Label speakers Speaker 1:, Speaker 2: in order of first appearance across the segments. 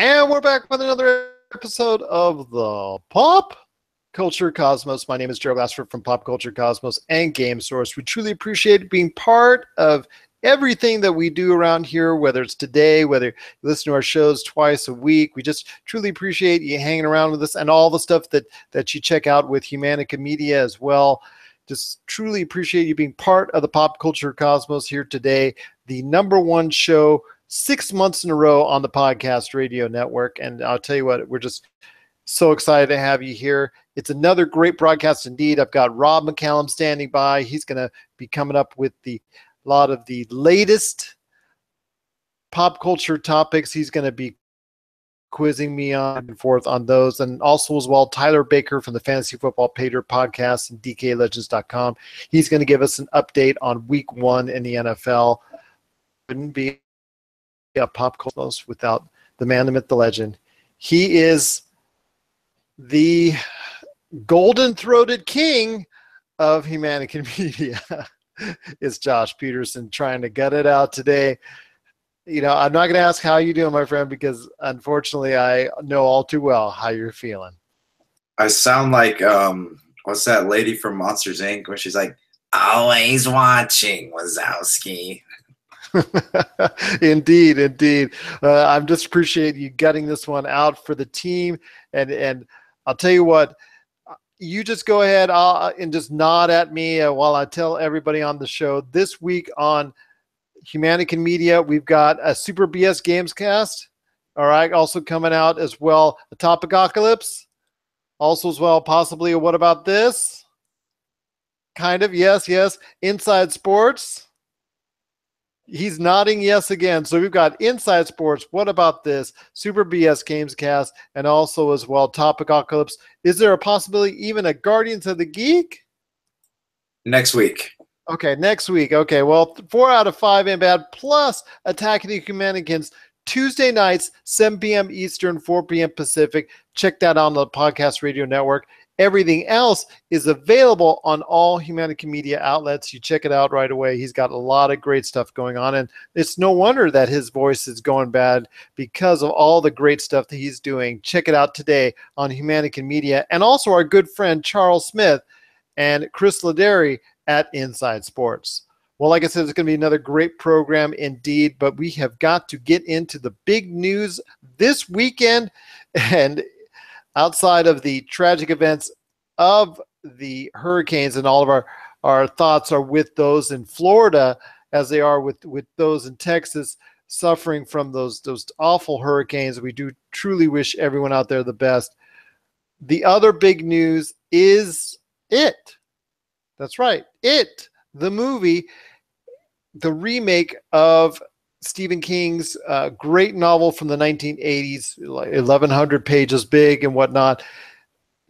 Speaker 1: And we're back with another episode of the Pop Culture Cosmos. My name is Gerald from Pop Culture Cosmos and Game Source. We truly appreciate being part of everything that we do around here, whether it's today, whether you listen to our shows twice a week. We just truly appreciate you hanging around with us and all the stuff that you check out with Humanica Media as well. Just truly appreciate you being part of the Pop Culture Cosmos here today, the #1 show 6 months in a row on the podcast radio network. And I'll tell you what, we're just so excited to have you here. It's another great broadcast indeed. I've got Rob McCallum standing by. He's going to be coming up with a lot of the latest pop culture topics. He's going to be quizzing me on and forth on those. And also as well, Tyler Baker from the Fantasy Football Pater podcast and DKLegends.com. He's going to give us an update on week 1 in the NFL. Wouldn't be a pop culture without the man, the myth, the legend. He is the golden-throated king of Humanica Media. It's Josh Peterson trying to gut it out today. You know, I'm not going to ask how you doing, my friend, because unfortunately I know all too well how you're feeling.
Speaker 2: I sound like what's that lady from Monsters Inc. where she's like, always watching, Wazowski.
Speaker 1: Indeed. I'm just appreciate you gutting this one out for the team. And I'll tell you what, you just go ahead and just nod at me while I tell everybody on the show. This week on Humanica Media, we've got a Super BS Games cast. All right. Also coming out as well, a Topicocalypse. Also as well, possibly a What About This? Kind of. Yes. Inside Sports. He's nodding yes again. So we've got Inside Sports, What About This, Super BS Games Cast, and also as well Topicocalypse. Is there a possibility even a Guardians of the Geek?
Speaker 2: Next week.
Speaker 1: Okay, next week. Okay, well, 4 out of 5 ain't bad. Plus Attacking the Humanicans, Tuesday nights, 7 p.m. Eastern, 4 p.m. Pacific. Check that out on the Podcast Radio Network. Everything else is available on all Humanica Media outlets. You check it out right away. He's got a lot of great stuff going on, and it's no wonder that his voice is going bad because of all the great stuff that he's doing. Check it out today on Humanica Media, and also our good friend Charles Smith and Chris Laderi at Inside Sports. Well, like I said, it's going to be another great program indeed, but we have got to get into the big news this weekend. And outside of the tragic events of the hurricanes, and all of our thoughts are with those in Florida as they are with those in Texas suffering from those awful hurricanes. We do truly wish everyone out there the best. The other big news is It. That's right. It, the movie, the remake of Stephen King's great novel from the 1980s, like 1,100 pages big and whatnot.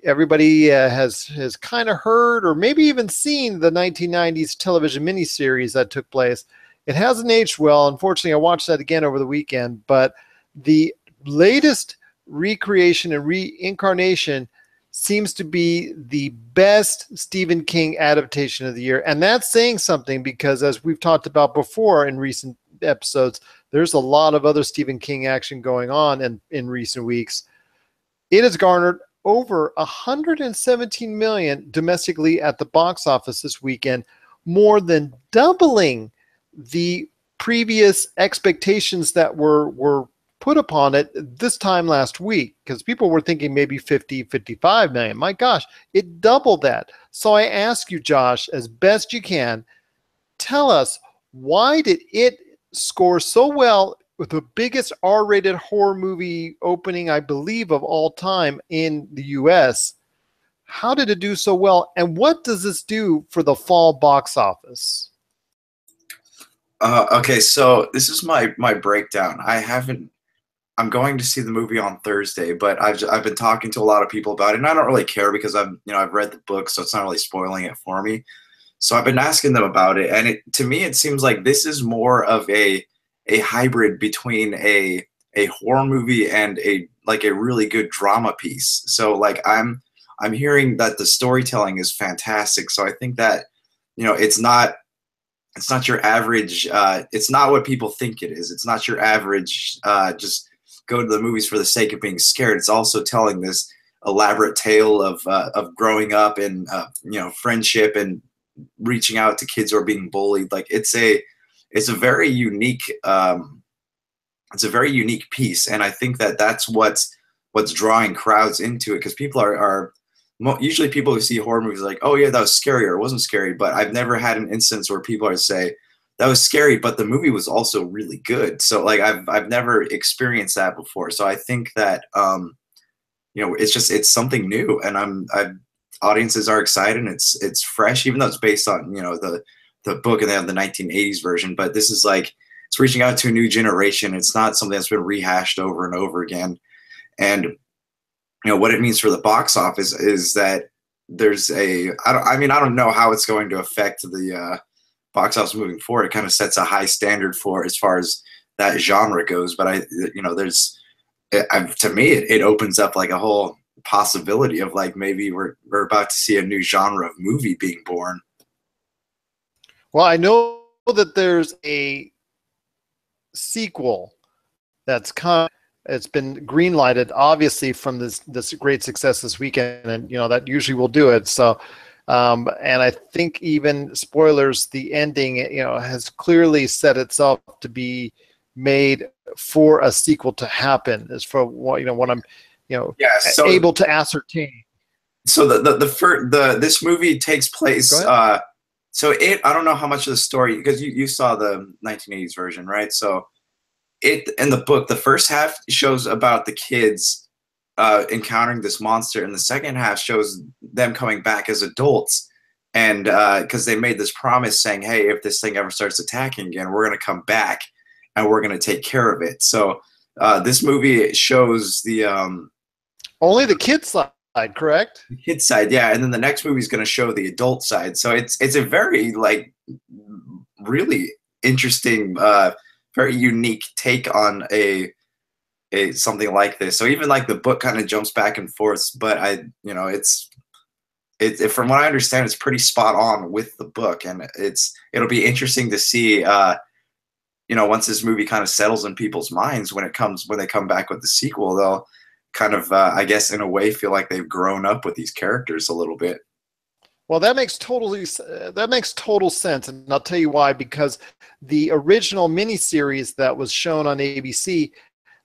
Speaker 1: Everybody has kind of heard or maybe even seen the 1990s television miniseries that took place. It hasn't aged well. Unfortunately, I watched that again over the weekend, but the latest recreation and reincarnation seems to be the best Stephen King adaptation of the year. And that's saying something because, as we've talked about before in recent episodes, there's a lot of other Stephen King action going on in recent weeks. It has garnered over $117 million domestically at the box office this weekend, more than doubling the previous expectations that were put upon it this time last week, because people were thinking maybe 50, 55 million. My gosh, it doubled that. So I ask you, Josh, as best you can, tell us, why did it score so well with the biggest R-rated horror movie opening, I believe, of all time in the U.S.? How did it do so well? And what does this do for the fall box office?
Speaker 2: Okay, so this is my breakdown. I'm going to see the movie on Thursday, but I've been talking to a lot of people about it, and I don't really care because I've read the book, so it's not really spoiling it for me. So I've been asking them about it, and to me it seems like this is more of a hybrid between a horror movie and a really good drama piece. So like I'm hearing that the storytelling is fantastic. So I think that it's not your average. It's not what people think it is. It's not your average just go to the movies for the sake of being scared. It's also telling this elaborate tale of growing up and friendship and reaching out to kids who are being bullied. Like it's a very unique it's a very unique piece, and I think that that's what's drawing crowds into it, because people are usually people who see horror movies are like, oh yeah, that was scary or it wasn't scary, but I've never had an instance where people are say that was scary, but the movie was also really good. So like I've never experienced that before. So I think that it's something new, and audiences are excited, and it's fresh, even though it's based on the book and they have the 1980s version. But this is like it's reaching out to a new generation. It's not something that's been rehashed over and over again. And what it means for the box office is that there's I don't know how it's going to affect the box office moving forward. It kind of sets a high standard for as far as that genre goes. But to me, it opens up like a whole possibility of like maybe we're about to see a new genre of movie being born.
Speaker 1: Well, I know that there's a sequel that's come. It's been green-lighted, obviously, from this great success this weekend, and that usually will do it. So, and I think even spoilers, the ending, has clearly set itself to be made for a sequel to happen. Is for what I'm, able to ascertain.
Speaker 2: So this movie takes place. So I don't know how much of the story, because you saw the 1980s version, right? So in the book, the first half shows about the kids encountering this monster, and the second half shows them coming back as adults, and because they made this promise saying, hey, if this thing ever starts attacking again, we're going to come back and we're going to take care of it. So this movie shows the
Speaker 1: only the kid side, correct?
Speaker 2: The kid side, yeah, and then the next movie is going to show the adult side. So it's a very like really interesting, very unique take on a something like this. So even like the book kind of jumps back and forth, but from what I understand, it's pretty spot on with the book, and it'll be interesting to see once this movie kind of settles in people's minds when they come back with the sequel, they'll kind of I guess in a way feel like they've grown up with these characters a little bit.
Speaker 1: Well, that makes total sense, and I'll tell you why. Because the original miniseries that was shown on ABC,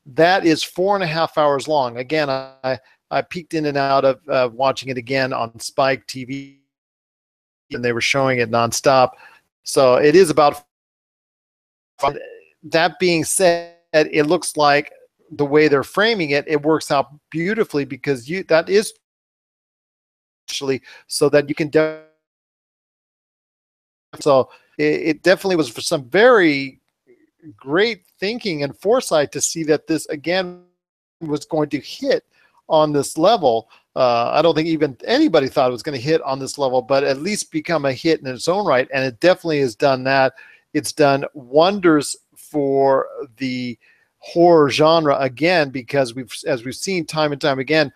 Speaker 1: that is 4.5 hours long. Again, I peeked in and out of watching it again on Spike TV, and they were showing it nonstop. So it is about. That being said, it looks like the way they're framing it, it works out beautifully, because that is actually so that you can so it definitely was for some very great thinking and foresight to see that this again was going to hit on this level. I don't think even anybody thought it was going to hit on this level, but at least become a hit in its own right. And it definitely has done that. It's done wonders for the horror genre again, because as we've seen time and time again,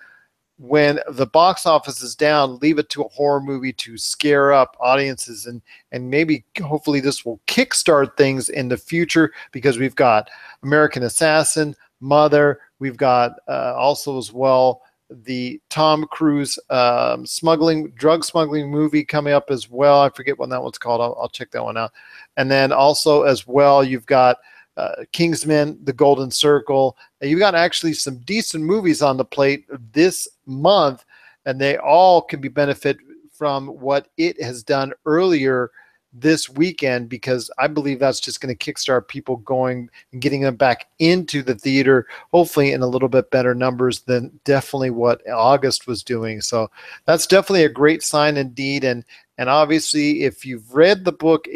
Speaker 1: when the box office is down, leave it to a horror movie to scare up audiences, and maybe hopefully this will kickstart things in the future, because we've got American Assassin, Mother, we've got also as well the Tom Cruise drug smuggling movie coming up as well. I forget what that one's called. I'll check that one out. And then also as well, you've got Kingsman, The Golden Circle. You've got actually some decent movies on the plate this month, and they all can be benefit from what it has done earlier this weekend, because I believe that's just going to kickstart people going and getting them back into the theater, hopefully in a little bit better numbers than definitely what August was doing. So that's definitely a great sign indeed. And obviously, if you've read the book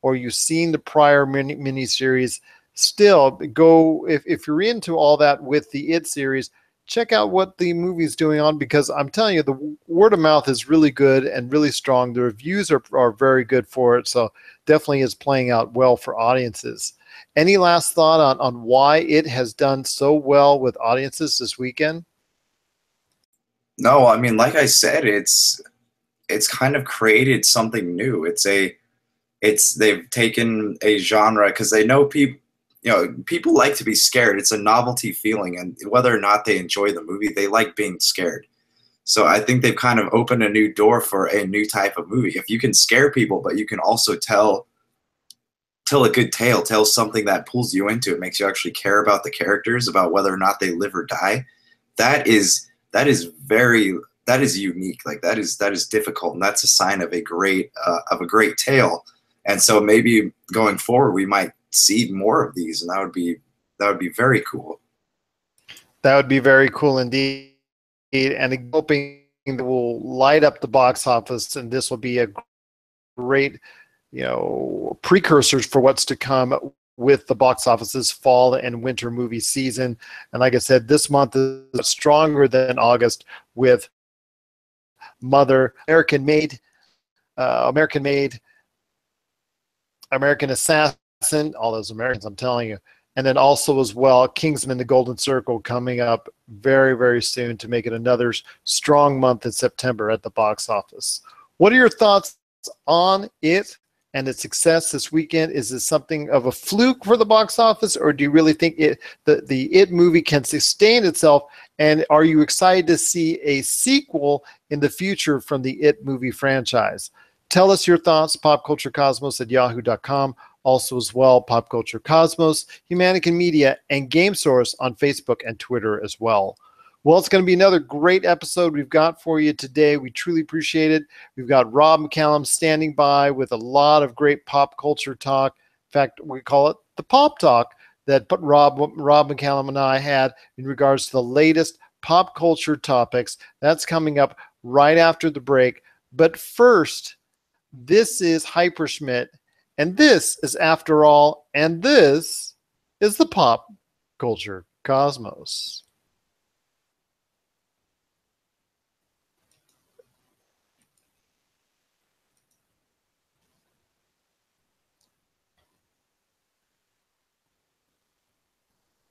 Speaker 1: or you've seen the prior miniseries, still go, if you're into all that with the It series, check out what the movie's doing on, because I'm telling you, the word of mouth is really good and really strong. The reviews are very good for it. So definitely is playing out well for audiences. Any last thought on why it has done so well with audiences this weekend?
Speaker 2: No, I mean, like I said, it's kind of created something new. They've taken a genre, because they know people, people like to be scared. It's a novelty feeling, and whether or not they enjoy the movie, they like being scared. So I think they've kind of opened a new door for a new type of movie. If you can scare people, but you can also tell a good tale, tell something that pulls you into it, makes you actually care about the characters, about whether or not they live or die. That is unique. Like that is difficult, and that's a sign of a great tale. And so maybe going forward, we might see more of these, and that would be very cool.
Speaker 1: That would be very cool indeed. And I'm hoping that will light up the box office, and this will be a great, precursors for what's to come with the box office this fall and winter movie season. And like I said, this month is stronger than August with Mother, American Assassin, all those Americans, I'm telling you. And then also as well, Kingsman: The Golden Circle coming up very, very soon to make it another strong month in September at the box office. What are your thoughts on it and its success this weekend? Is this something of a fluke for the box office, or do you really think the It movie can sustain itself? And are you excited to see a sequel in the future from the It movie franchise? Tell us your thoughts, popculturecosmos@yahoo.com. Also as well, Pop Culture Cosmos, Humanican Media, and Game Source on Facebook and Twitter as well. Well, it's going to be another great episode we've got for you today. We truly appreciate it. We've got Rob McCallum standing by with a lot of great pop culture talk. In fact, we call it the Pop Talk that Rob McCallum and I had in regards to the latest pop culture topics. That's coming up right after the break. But first, this is Hyperschmidt, and this is After All, and this is the Pop Culture Cosmos.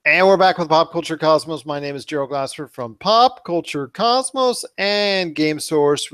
Speaker 1: And we're back with Pop Culture Cosmos. My name is Gerald Glassford from Pop Culture Cosmos and Game Source.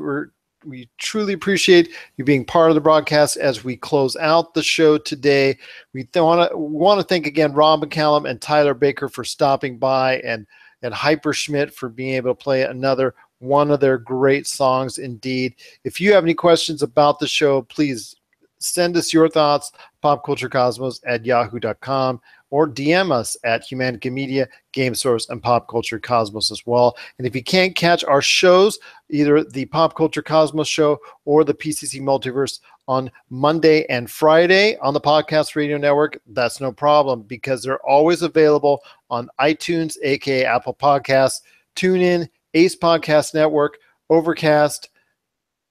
Speaker 1: We truly appreciate you being part of the broadcast as we close out the show today. We want to thank again Rob McCallum and Tyler Baker for stopping by, and Hyperschmidt for being able to play another one of their great songs indeed. If you have any questions about the show, please send us your thoughts, popculturecosmos@yahoo.com, or DM us at Humanican Media, Game Source, and Pop Culture Cosmos as well. And if you can't catch our shows, either the Pop Culture Cosmos show or the PCC Multiverse on Monday and Friday on the Podcast Radio Network, that's no problem, because they're always available on iTunes, aka Apple Podcasts, TuneIn, Ace Podcast Network, Overcast,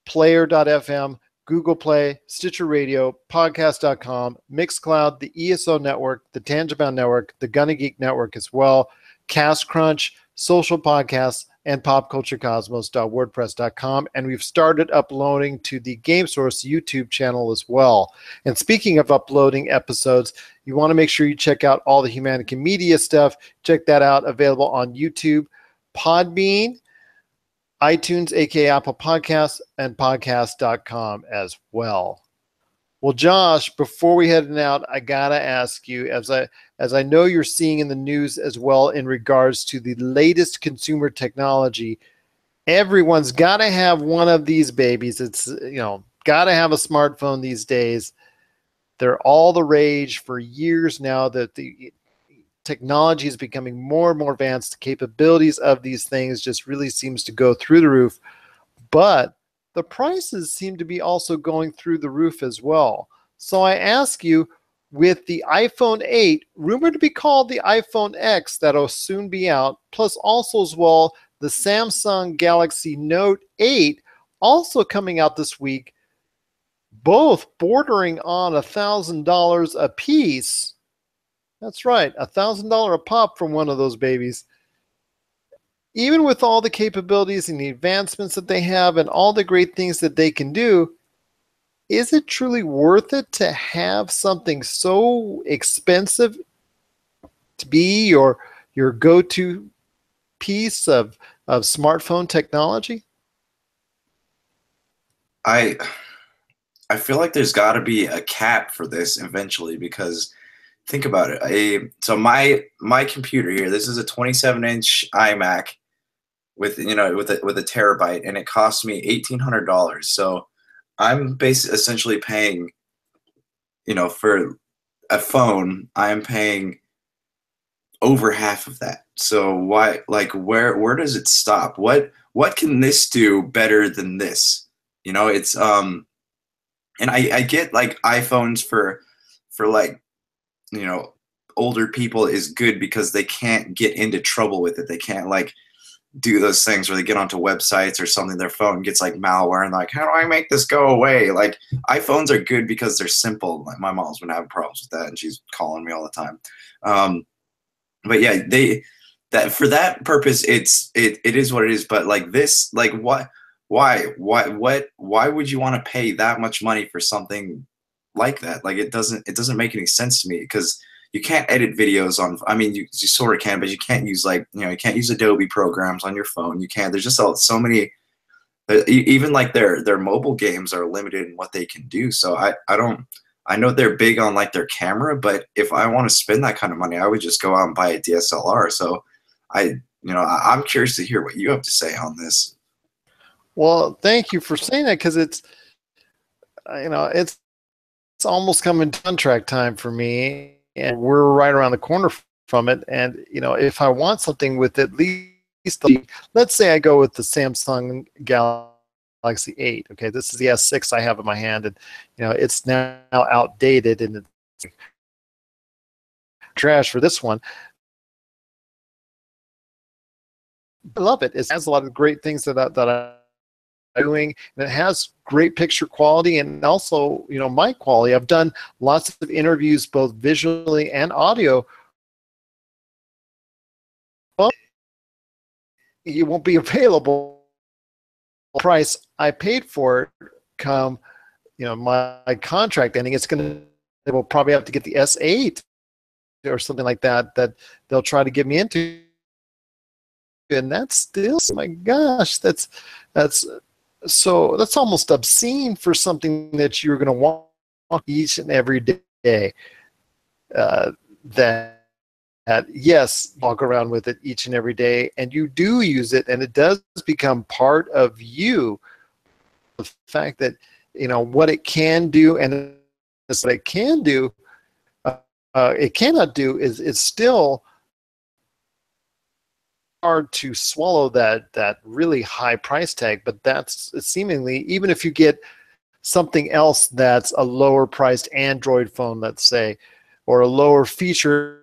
Speaker 1: Player.fm, Google Play, Stitcher Radio, Podcast.com, Mixcloud, the ESO Network, the Tangibound Network, the Gunna Geek Network as well, Cast Crunch, Social Podcasts, and popculturecosmos.wordpress.com. And we've started uploading to the Game Source YouTube channel as well. And speaking of uploading episodes, you want to make sure you check out all the Humanican Media stuff. Check that out, available on YouTube, Podbean, iTunes, aka Apple Podcasts, and podcast.com as well. Well, Josh, before we head out, I gotta ask you, as I know you're seeing in the news as well in regards to the latest consumer technology, everyone's gotta have one of these babies. It's gotta have a smartphone these days. They're all the rage for years now. That the technology is becoming more and more advanced. The capabilities of these things just really seems to go through the roof. But the prices seem to be also going through the roof as well. So I ask you, with the iPhone 8, rumored to be called the iPhone X, that'll soon be out, plus also as well the Samsung Galaxy Note 8 also coming out this week, both bordering on $1,000 a piece. That's right, $1,000 a pop from one of those babies. Even with all the capabilities and the advancements that they have and all the great things that they can do, is it truly worth it to have something so expensive to be your go-to piece of smartphone technology?
Speaker 2: I feel like there's got to be a cap for this eventually, because think about it. So my computer here, this is a 27-inch iMac with with a terabyte, and it cost me $1,800. So I'm basically essentially paying, for a phone, I'm paying over half of that. So why, like, where does it stop? What can this do better than this? It's and I get like iPhones for like, you know, older people is good because they can't get into trouble with it. They can't like do those things where they get onto websites or something, their phone gets like malware and like, how do I make this go away? Like iPhones are good because they're simple. Like my mom's been having problems with that and she's calling me all the time. But yeah, that for that purpose, it is what it is. But like this, like why would you want to pay that much money for something like that? Like it doesn't make any sense to me because you can't edit videos on, I mean, you sort of can, but you can't use like, you can't use Adobe programs on your phone. You can't, there's just so many, even like their mobile games are limited in what they can do. So I don't, I know they're big on like their camera, but if I want to spend that kind of money, I would just go out and buy a DSLR. So I'm curious to hear what you have to say on this.
Speaker 1: Well, thank you for saying that because it's it's almost coming contract time for me, and we're right around the corner from it. And if I want something with at least, let's say I go with the Samsung Galaxy 8. Okay, this is the S6 I have in my hand, and it's now outdated and it's trash for this one. I love it. It has a lot of great things that I'm doing, and it has great picture quality and also mic quality. I've done lots of interviews both visually and audio. Well, it won't be available price I paid for it come my contract ending. They will probably have to get the S8 or something like that they'll try to get me into, and that's still, my gosh, that's almost obscene for something that you're going to want each and every day. That yes, walk around with it each and every day, and you do use it, and it does become part of you. The fact that what it can do and what it can do, it cannot do is it's still hard to swallow that really high price tag. But that's seemingly, even if you get something else that's a lower priced Android phone, let's say, or a lower feature,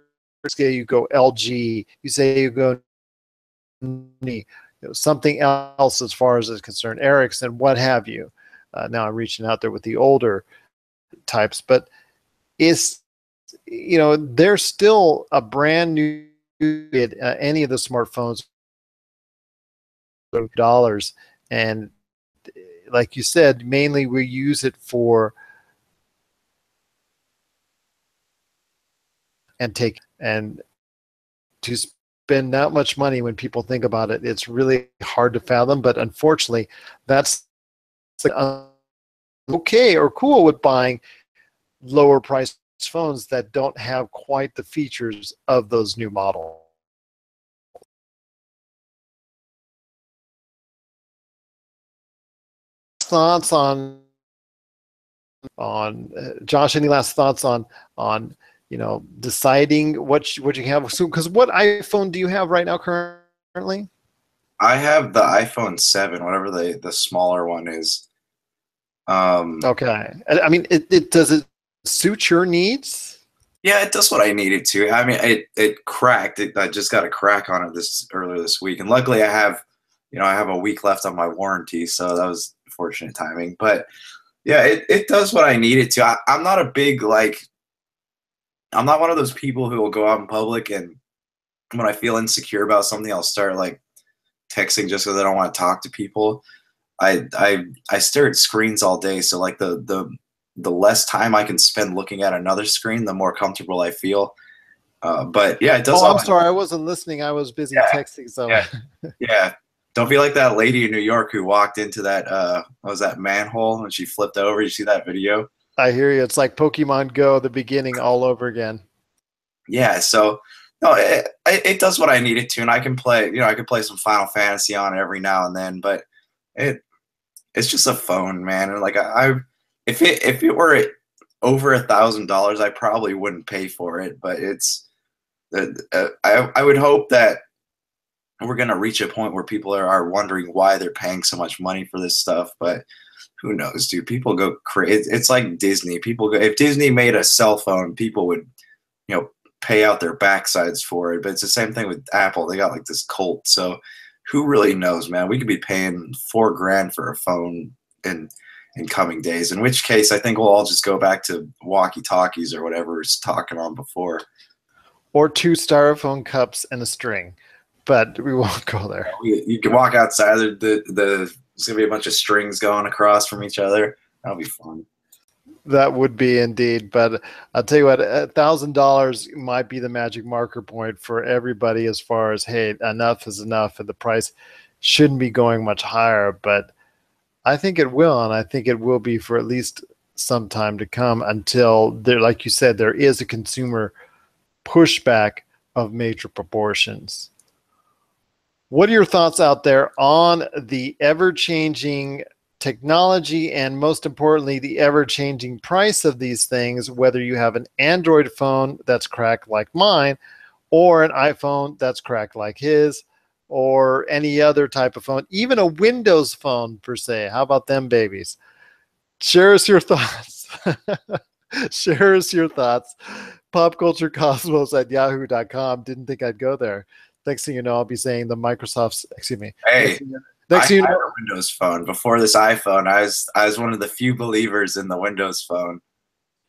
Speaker 1: say you go LG, you say you go something else as far as is concerned, Ericsson, what have you. Now I'm reaching out there with the older types, but it's there's still a brand new any of the smartphones dollars, and like you said, mainly we use it for and to spend that much money. When people think about it, it's really hard to fathom, but unfortunately that's okay or cool with buying lower priced phones that don't have quite the features of those new models. Thoughts on Josh? Any last thoughts on deciding what you have? So, because what iPhone do you have right now currently?
Speaker 2: I have the iPhone 7, whatever the smaller one is.
Speaker 1: Okay, I mean, it does it suit your needs?
Speaker 2: Yeah, it does what I need it to. I mean, it cracked. I just got a crack on it earlier this week, and luckily I have a week left on my warranty, so that was fortunate timing. But yeah, it does what I need it to. I'm not a big I'm not one of those people who will go out in public and when I feel insecure about something, I'll start like texting just because I don't want to talk to people. I stare at screens all day, so like the less time I can spend looking at another screen, the more comfortable I feel. But yeah, it does.
Speaker 1: Oh, I'm sorry, I wasn't listening. I was busy texting. So
Speaker 2: yeah. Don't be like that lady in New York who walked into that what was that manhole and she flipped over. You see that video?
Speaker 1: I hear you. It's like Pokemon Go, the beginning all over again.
Speaker 2: yeah, so no, it does what I need it to, and I can play. I can play some Final Fantasy on it every now and then, but it it's just a phone, man. And like if it were over $1,000, I probably wouldn't pay for it. But I would hope that we're gonna reach a point where people are wondering why they're paying so much money for this stuff. But who knows, dude? People go crazy. It's like Disney. People go, if Disney made a cell phone, people would, you know, pay out their backsides for it. But it's the same thing with Apple. They got like this cult. So who really knows, man? We could be paying $4,000 for a phone in coming days. In which case, I think we'll all just go back to walkie talkies or whatever we was talking on before.
Speaker 1: Or 2 styrofoam cups and a string, but we won't go there.
Speaker 2: You can walk outside. There's gonna be a bunch of strings going across from each other. That'll be fun.
Speaker 1: That would be indeed, but I'll tell you what, $1,000 might be the magic marker point for everybody as far as, hey, enough is enough, and the price shouldn't be going much higher. But I think it will, and I think it will be for at least some time to come until there, like you said, there is a consumer pushback of major proportions. What are your thoughts out there on the ever-changing technology and, most importantly, the ever-changing price of these things, whether you have an Android phone that's cracked like mine or an iPhone that's cracked like his or any other type of phone, even a Windows phone per se? How about them babies? Share us your thoughts. Share us your thoughts. Popculturecosmos@yahoo.com. Didn't think I'd go there. Next thing you know, I'll be saying the Microsoft's, excuse me.
Speaker 2: Hey,
Speaker 1: next thing you know,
Speaker 2: I had a Windows phone before this iPhone. I was one of the few believers in the Windows phone.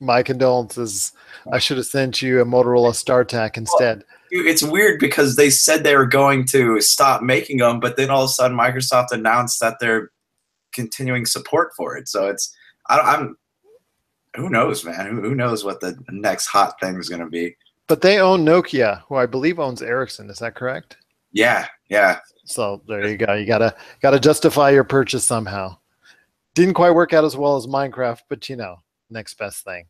Speaker 1: my condolences. I should have sent you a Motorola StarTAC instead.
Speaker 2: Well, it's weird because they said they were going to stop making them, but then all of a sudden Microsoft announced that they're continuing support for it. So I'm who knows, man? Who knows what the next hot thing is going to be?
Speaker 1: But they own Nokia, who I believe owns Ericsson. Is that correct?
Speaker 2: Yeah.
Speaker 1: So there you go. You gotta justify your purchase somehow. Didn't quite work out as well as Minecraft, but next best thing.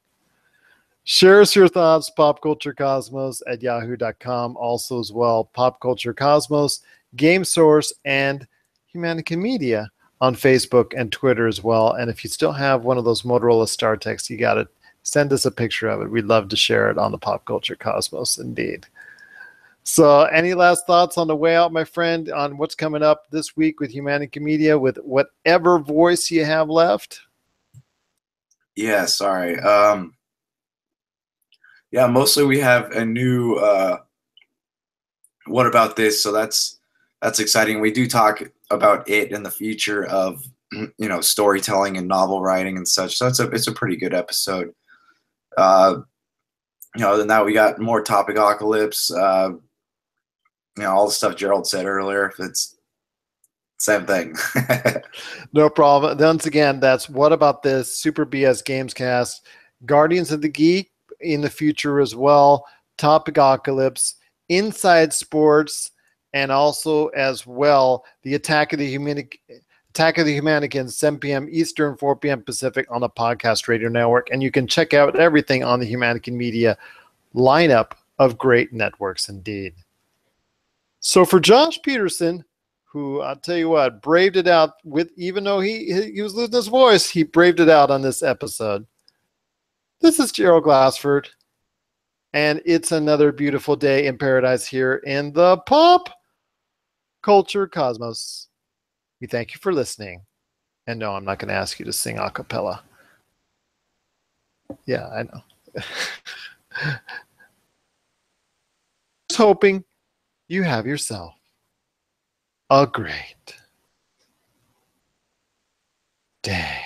Speaker 1: Share us your thoughts, popculturecosmos@yahoo.com. Also as well, Pop Culture Cosmos, Game Source, and Humanica Media on Facebook and Twitter as well. And if you still have one of those Motorola StarTACs, you got to send us a picture of it. We'd love to share it on the Pop Culture Cosmos, indeed. So any last thoughts on the way out, my friend, on what's coming up this week with Humanica Media, with whatever voice you have left?
Speaker 2: Yeah, sorry. Yeah, mostly we have a new What About This? So that's exciting. We do talk about it in the future of storytelling and novel writing and such. So it's a pretty good episode. Then now we got more Topicocalypse. All the stuff Gerald said earlier. It's same thing.
Speaker 1: No problem. Once again, that's What About This, Super BS Gamescast, Guardians of the Geek in the future as well, Topicocalypse, Inside Sports, and also as well the Attack of the Humanicans, 7 p.m. Eastern, 4 p.m. Pacific on the Podcast Radio Network. And you can check out everything on the Humanican Media lineup of great networks indeed. So for Josh Peterson, who I'll tell you what, braved it out even though he was losing his voice, he braved it out on this episode. This is Gerald Glassford, and it's another beautiful day in paradise here in the Pop Culture Cosmos. We thank you for listening. And no, I'm not going to ask you to sing a cappella. Yeah, I know. Just hoping you have yourself a great day.